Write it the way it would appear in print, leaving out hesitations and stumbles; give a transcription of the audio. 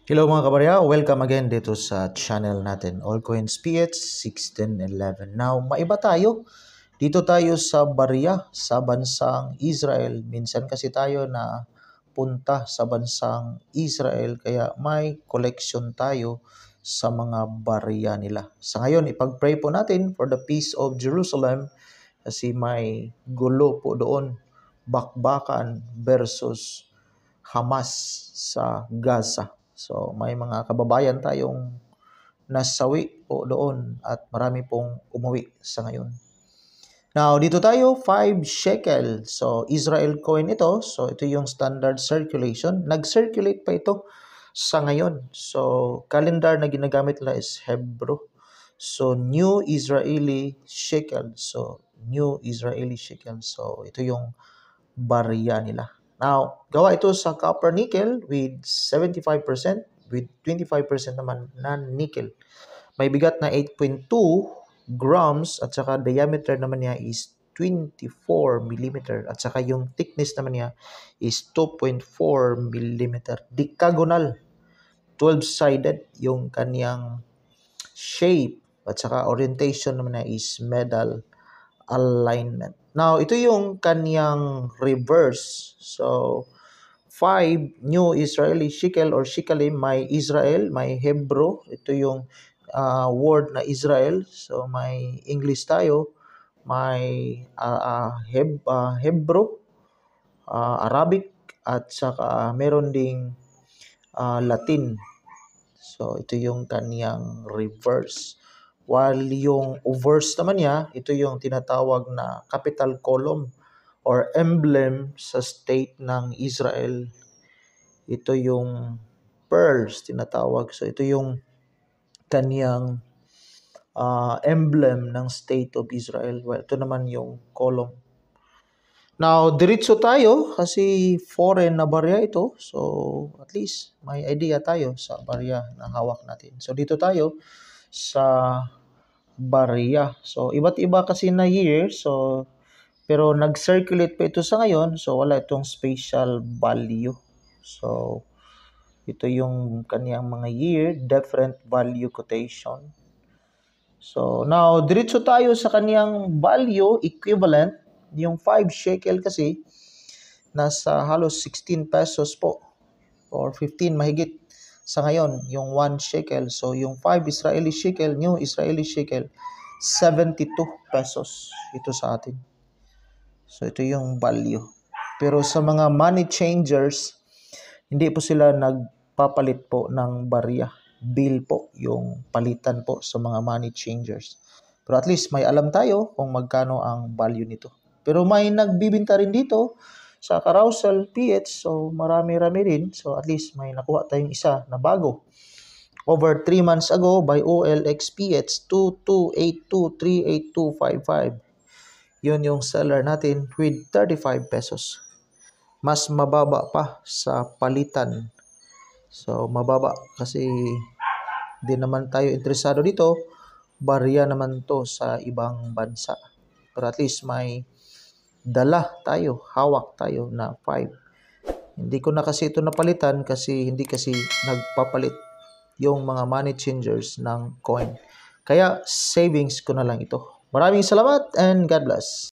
Hello mga kabarya, welcome again dito sa channel natin, Allcoins PH 1611. Now, maiba tayo. Dito tayo sa barya sa bansang Israel. Minsan kasi tayo na punta sa bansang Israel kaya may collection tayo sa mga barya nila. Sa ngayon, ipag-pray po natin for the peace of Jerusalem kasi may gulo po doon, bakbakan versus Hamas sa Gaza. So may mga kababayan tayong nasawi po doon at marami pong umuwi sa ngayon. Now, dito tayo, 5 shekel. So, Israel coin ito. So, ito yung standard circulation. Nag-circulate pa ito sa ngayon. So, calendar na ginagamit nila is Hebrew. So, New Israeli shekel. So, New Israeli shekel. So, ito yung barya nila. Now, gawa ito sa copper nickel with 75%, with 25% naman na nickel. May bigat na 8.2 grams at saka diameter naman niya is 24 mm at saka yung thickness naman niya is 2.4 mm. Decagonal, 12-sided yung kaniyang shape at saka orientation naman niya is medal alignment. Now, ito yung kaniyang reverse. So, 5 New Israeli shekel or shekalim, may Israel, may Hebrew. Ito yung word na Israel. So, may English tayo, may Hebrew, Arabic, at saka meron ding Latin. So, ito yung kaniyang reverse. While yung obverse naman niya, ito yung tinatawag na capital column or emblem sa state ng Israel. Ito yung pearls tinatawag. So, ito yung kaniyang emblem ng state of Israel. Well, ito naman yung column. Now, diretso tayo kasi foreign na barya ito. So, at least may idea tayo sa barya na hawak natin. So, dito tayo sa barya. So, iba't iba kasi na year. So, pero nag-circulate pa ito sa ngayon. So, wala itong spatial value. So, ito yung kaniyang mga year, different value quotation. So, now, diretso tayo sa kaniyang value equivalent. Yung 5 shekel kasi, nasa halos 16 pesos po. Or 15 mahigit sa ngayon, yung 1 shekel. So, yung 5 Israeli shekel, New Israeli shekel, 72 pesos ito sa atin. So, ito yung value. Pero sa mga money changers, hindi po sila nagpapalit po ng barya. Bill po, yung palitan po sa mga money changers. Pero at least may alam tayo kung magkano ang value nito. Pero may nagbibinta rin dito sa Carousel PH. So, marami-rami rin. So, at least may nakuha tayong isa na bago. Over 3 months ago by OLXPH 22823825. Yun yung seller natin with 35 pesos. Mas mababa pa sa palitan. So, mababa kasi di naman tayo interesado dito. Barya naman to sa ibang bansa. Pero at least may dala tayo, hawak tayo na 5. Hindi ko na kasi ito napalitan kasi hindi kasi nagpapalit yung mga money changers ng coin. Kaya savings ko na lang ito. Maraming salamat and God bless.